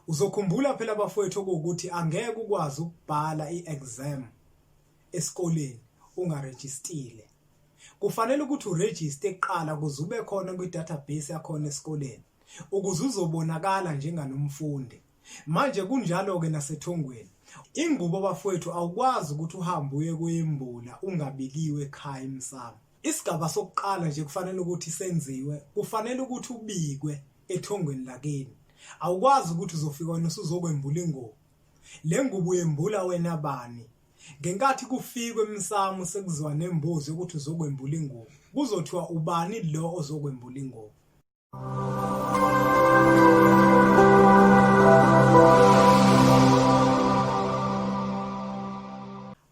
Uzokhumbula phela bafowethu ukuthi angeke ukwazi ukubhala iexam esikoleni ungarejistile. Kufanele ukuthi uregister eqala ukuze ube khona kwi-database yakhona esikoleni ukuze uzobonakala njenganomfundi. Manje kunjalo ke nasethongweni. Ingubo bafowethu awukwazi ukuthi uhambe uye kuyembula ungabikiwe ekhaya emsamo. Isigaba sokuqala nje kufanele ukuthi senziwe, kufanele ukuthi ubikwe ethongweni lakini. Awukwazi ukuthi uzofika wena usuzokwembula ingubo. Le ngubo uyembula wena bani? Ngenkathi kufikwe emsamo sekuziwa nembuzo ukuthi uzokwembula ingubo. Kuzothiwa ubani lo ozokwembula ingubo.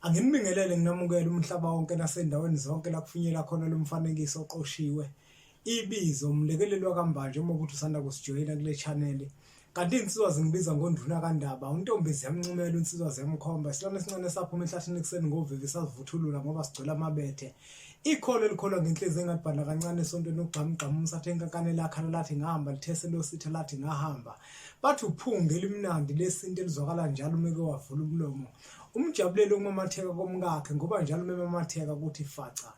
Anginibingelele nginamukele umhlaba wonke nasendaweni zonke la kufinyela khona lo mfanekiso oqoshiwe. Ibizo umlekeleli wakambanje uma ukuthi usanda kusijoyina kule channel. Kanti insizwa zingibiza ngonduna kaNdaba, untombezi yamncumela insizwa ziyamkhomba. Isilwane esincane saphuma ehlathini ekseni ngovivi sazivuthulula ngoba sigcwele amabethe. Ikholo elikholwa ngenhliziyo engadibhala kancane esontweni ukugqamgqama umsathe enkankane lakhala lathi ngahamba lithese lositha lathi ngahamba. Bathi uphunga elimnandi lesinto elizwakala njalo umeke wavula umlomo. Umjabulelo umamatheka komkakhe ngoba njalo memamatheka ukuthi faca.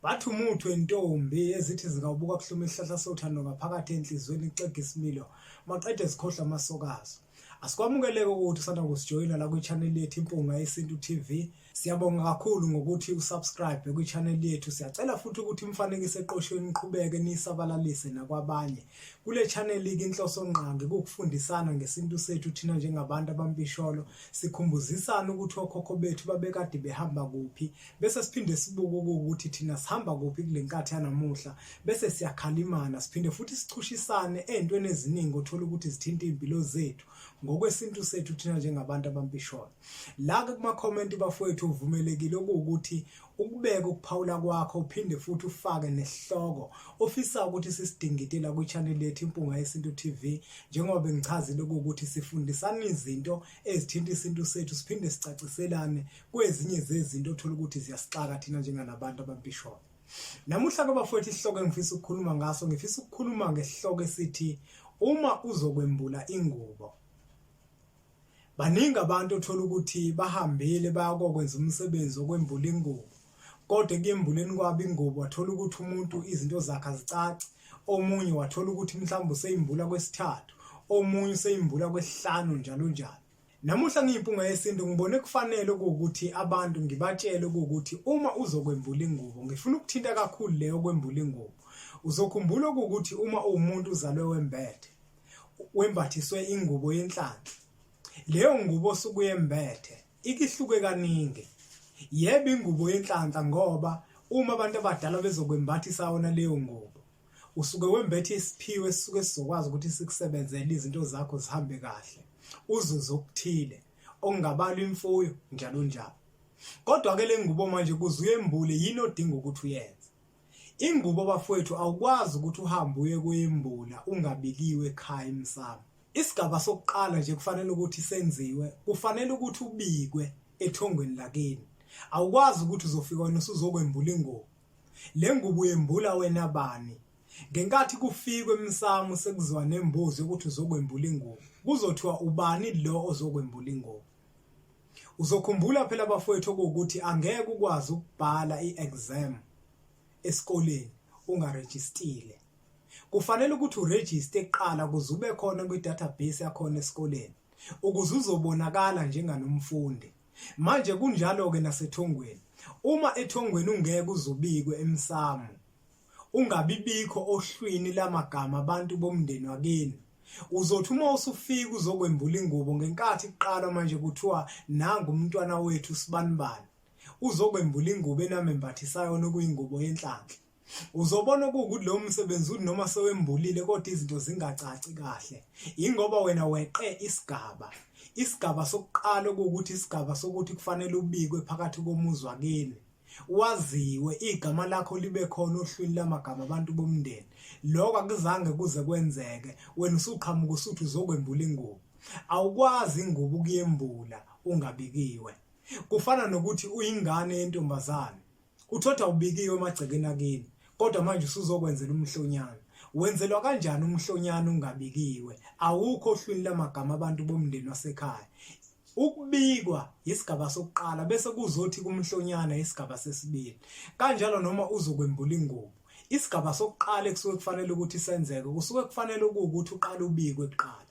Bathi umuthi wentombi ezithi zingawubuka kuhluma isihlahla sothando ngaphakathi enhlizweni ixega isimilo maqede zikhohla amasokazo. Asikwamukeleke ukuthi usanda kusijoyina la kwi-channel yethu Impunga Yesintu TV. Siyabonga kakhulu ngokuthi usubscribe kwi-channel yethu. Siyacela futhi ukuthi imfanekiso eqoshweni iqhubeke nisabalalise nakwabanye. Kule channel inhloso ngqangi ukufundisana ngesintu sethu thina njengabantu abampisholo, sikhumbuzisana ukuthi okhokho bethu babekade behamba kuphi, bese siphinde sibuke ukuthi thina sihamba kuphi kulenkathi yanamuhla, bese siyakhalimana siphinde futhi sichushisane ezintweni eziningi othola ukuthi zithinta impilo zethu ngokwesintu sethu thina njengabantu abampisholo. La kuma comment bafowethu uvumelekile ukuthi ukubeka ukuphawula kwakho uphinde futhi ufake nesihloko ofisa ukuthi sisidingitela ku channel yethu Impunga Yesintu TV, njengoba bengichazile ukuthi sifundisana izinto ezithinta isintu sethu siphinde sicaciselane kwezinye zezinto othola ukuthi ziyasixaka thina njenganabantu abampisholo. Namuhla ke bafowethu isihloko engifisa ukukhuluma ngaso, ngifisa ukukhuluma ngesihloko esithi uma uzokwembula ingubo. Baningi abantu othola ukuthi bahambile bayakwenza umsebenzi wokwembula ingubo, kodwa kuyembuleni kwabo ingubo wathola ukuthi umuntu izinto zakhe azicaci. Omunye wathola ukuthi mhlawumbe useyimbula kwesithathu, omunye useyimbula kwesihlanu njalo njalo. Namuhla ngiyimpunga yesintu ngibone kufanele ukuthi abantu ngibatshele ukuthi uma uzokwembula ingubo, ngifuna ukuthinta kakhulu leyo kwembula ingubo. Uzokhumbula ukuthi uma umuntu uzalwe wembethe, wembathiswe ingubo yenhlanhla, leyo ngubo osukuyembethe ikihluke kaningi. Yebo ingubo yenhlanhla ngoba uma abantu abadala bezokwembathisa yona leyo ngubo, usuke wembethe isiphiwe esisuke sizokwazi ukuthi sikusebenzele izinto zakho zihambe kahle, uzuze okuthile okungabala imfuyo njalo njalo. Kodwa ke le ngubo manje kuze uyembule yini odinga ukuthi uyenze. Ingubo bafowethu awukwazi ukuthi uhambe uye kuyembula ungabikiwe ekhaya emsamo. Isigaba sokuqala nje kufanele ukuthi senziwe, kufanele ukuthi ubikwe ethongweni lakini. Awukwazi ukuthi uzofika wena usuzokwembula ingubo. Le ngubo uyembula wena bani? Ngenkathi kufikwe emsamo sekuziwa nembuzo ukuthi uzokwembula ingubo. Kuzothiwa ubani lo ozokwembula ingubo. Uzokhumbula phela bafowethu ukuthi angeke ukwazi ukubhala iexam esikoleni ungarejistile. Kufanele ukuthi uregister eqala ukuze ube khona kwi-database yakhona esikoleni ukuze uzobonakala njenganomfundi. Manje kunjalo ke nasethongweni. Uma ethongweni ungeke uzobikwe emsamo, ungabibikho ohlwini lamagama abantu bomndeni wakini, uzothi uma usufika uzokwembula ingubo ngenkathi iqala manje kuthiwa nanga umntwana wethu sibanibani uzokwembula ingubo enamembathisa yona okuyingubo yenhlanhla, uzobona ukuthi lo msebenzi uthi noma sewembulile kodwa izinto zingacaci kahle. Ingoba wena weqe isigaba sokuqala ukuthi isigaba sokuthi kufanele ubikwe phakathi komuzi wakini, waziwe igama lakho libe khona ohlwini lamagama abantu bomndeni. Lokho akuzange kuze kwenzeke wena usuqhamuka usuthi uzokwembula ingubo. Awukwazi ingubo ukuyembula ungabikiwe. Kufana nokuthi uyingane yentombazane, uthotha ubikiwe emagcekeni akini, kodwa manje usuzokwenzela umhlonyana. Wenzelwa kanjani umhlonyana ungabikiwe? Awukho ohlwini lamagama abantu bomndeni wasekhaya. Ukubikwa isigaba sokuqala bese kuzothi kumhlonyana isigaba sesibili. Kanjalo noma uzokwembula ingubo. Isigaba sokuqala ekusuke kufanele ukuthi senzeke kusuke kufanele ukuthi uqale ubikwe kuqala.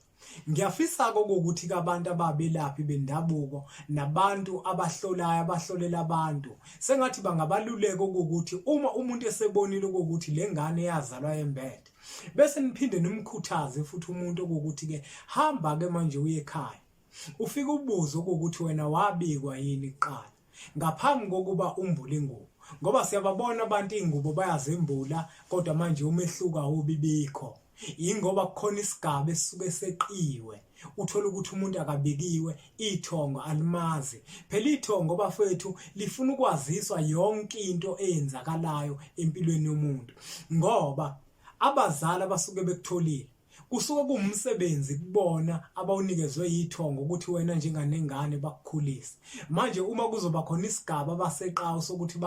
Ngiyafisa ukuthi kabantu ababelaphi bendabuko nabantu abahlolayo abahlolela abantu sengathi bangabaluleka ukuthi uma umuntu esebonile ukuthi lengane yazalwa embethe bese niphinde nimkhuthaze futhi umuntu ukuthi ke hamba ke manje uye ekhaya ufike ubuze ukuthi wena wabikwa yini kuqala ngaphambi kokuba umbule ingubo ngoba siyababona abantu ingubo bayazembula kodwa manje umehluka ubibikho. Ingoba kukhona isigaba esisuke seqiwe uthola ukuthi umuntu akabikiwe ithongo alimazi phela ithongo bafethu lifuna ukwaziswa yonke into eyenzakalayo empilweni yomuntu ngoba abazali abasuke bekutholile kusuke kuumsebenzi kubona abawunikezwe yithongo ukuthi wena njenganengane bakukhulise manje uma kuzoba khona isigaba abaseqhawo sokuthi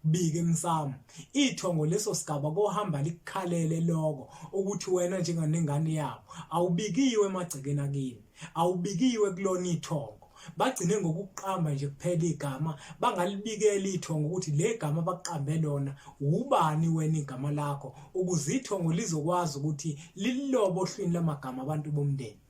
bike emsamo ithongo leso sigaba kohamba likukhalele lokho ukuthi wena njenganengane yabo awubikiwe emagcekeni akini awubikiwe kulona ithongo bagcine ngokuqamba nje kuphela igama bangalibikela ithongo ukuthi legama bakuqambe lona ubani wena igama lakho ukuze ithongo lizokwazi ukuthi lililobo ohlwini lamagama abantu bomndeni.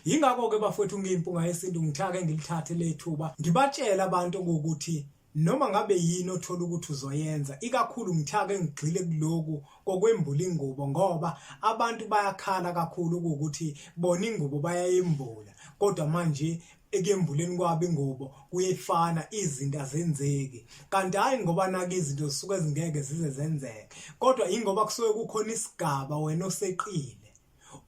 Yingakho ke bafowethu ngiyimpunga yesintu ngithake ngilithathe lethuba ngibatshela abantu ukuthi noma ngabe yini othola ukuthi uzoyenza ikakhulu ngithake ngigxile kuloku kokwembula ingubo ngoba abantu bayakhala kakhulu ukuthi bona ingubo bayayembula kodwa manje ekuyembuleni kwabo ingubo kuyefana izinto azenzeki kanti hayi ngoba nake izinto zisuke zingeke zize zenzeke kodwa ingoba kusuke kukhona isigaba wena oseqile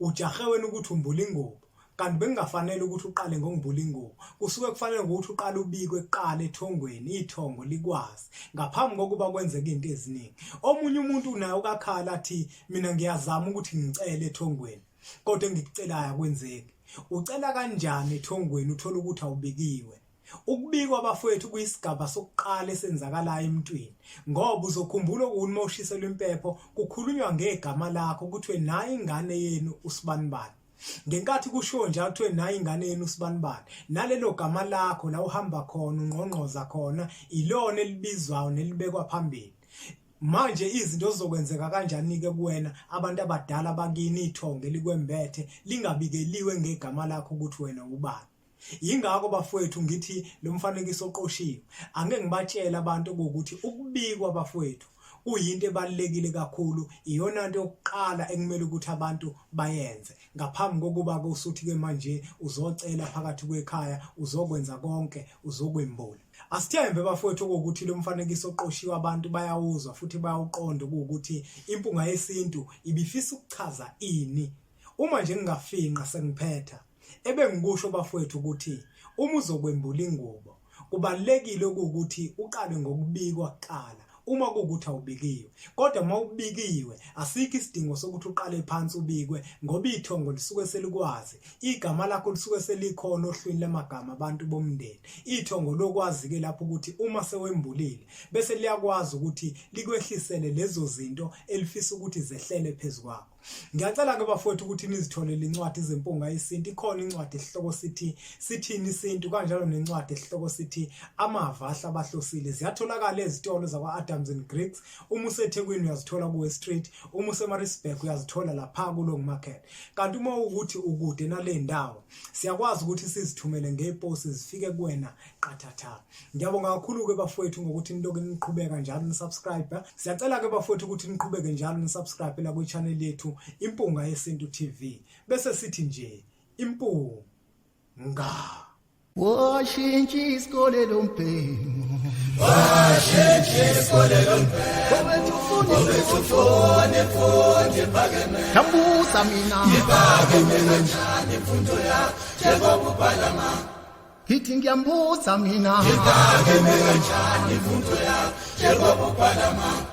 ujahe wena ukuthi umbula ingubo kanti bengafanele ukuthi uqale ngokumbula ingubo kusuke kufanele ukuthi uqale ubikwe kuqala ethongweni ithongo likwazi ngaphambi kokuba kwenzeke into eziningi. Omunye umuntu naye ukakhala athi mina ngiyazama ukuthi ngicele ethongweni kodwa engikucelayo akwenzeki. Ucela kanjani ethongweni uthola ukuthi awubikiwe? Ukubikwa abafowethu kuyisigaba sokuqala esenzakalayo emntwini ngoba uzokhumbula ukuthi mawushiselwe impepho kukhulunywa ngegama lakho ukuthi nayi ingane yenu usibanibani ngenkathi kusho nje ukuthi nayi ingane yenu usibanibani nalelo gama lakho la uhamba khona ungqongqoza khona ilona elibizwayo nelibekwa phambili. Manje izinto zizokwenzeka kanjani ke kuwena abantu abadala bakini ithongo likwembethe lingabikeliwe ngegama lakho ukuthi wena ubani? Yingakho bafowethu ngithi lo mfanekiso oqoshiwe angeke ngibatshela abantu ukuthi ukubikwa abafowethu uyinto ebalekile kakhulu iyona nto yokuqala ekumele ukuthi abantu bayenze ngaphambi kokuba kusuthi ke manje uzocela phakathi kwekhaya uzokwenza konke uzokwembula. Asithembe bafowethu ukuthi lo mfanekiso oqoshiwe abantu bayawuzwa futhi bayawuqonda ukuthi impunga yesintu ibifisa ukuchaza ini. Uma nje ngingafinqa sengiphetha ebengikusho bafowethu ukuthi uma uzokwembula ingubo kubalekile ukuthi uqale ngokubikwa kuqala uma kuukuthi awubikiwe kodwa mawubikiwe asikho isidingo sokuthi uqale phansi ubikwe ngoba ithongo lisuke selikwazi igama lakho lisuke selikhona ohlwini lamagama abantu bomndeni. Ithongo lokwazi ke lapho ukuthi uma sewembulile bese liyakwazi ukuthi likwehlisele lezo zinto elifisa ukuthi zehlele phezukwayo. Ngiyacela ke bafowethu ukuthi nizitholele incwadi zempunga yesintu. Ikhona incwadi esihloko sithi sithini isintu kanjalo nencwadi esihloko sithi amava ahlabahlosile. Ziyatholakala ezitolo zakwa Adams and Greeks. Uma useThekwini uyazithola ku West Street, uma useMaritzburg uyazithola lapha ku Long Market. Kanti uma ukuthi ukude nale ndawo siyakwazi ukuthi sizithumele ngeposi zifike kuwena qathatha. Ngiyabonga kakhulu ke bafowethu ngokuthi niloko niqhubeka njalo nisubscribe. Siyacela ke bafowethu ukuthi niqhubeke njalo nisubscribe la ku channel yethu Impunga Yesintu TV bese sithi nje impunga washintsha isikole lombhemu Obethufone phakeme Tambuza mina Iphakeme kanjani imfundo yakho njengoba ubhalama Ngithi ngiyambuza mina Iphakeme kanjani imfundo yakho njengoba ubhalama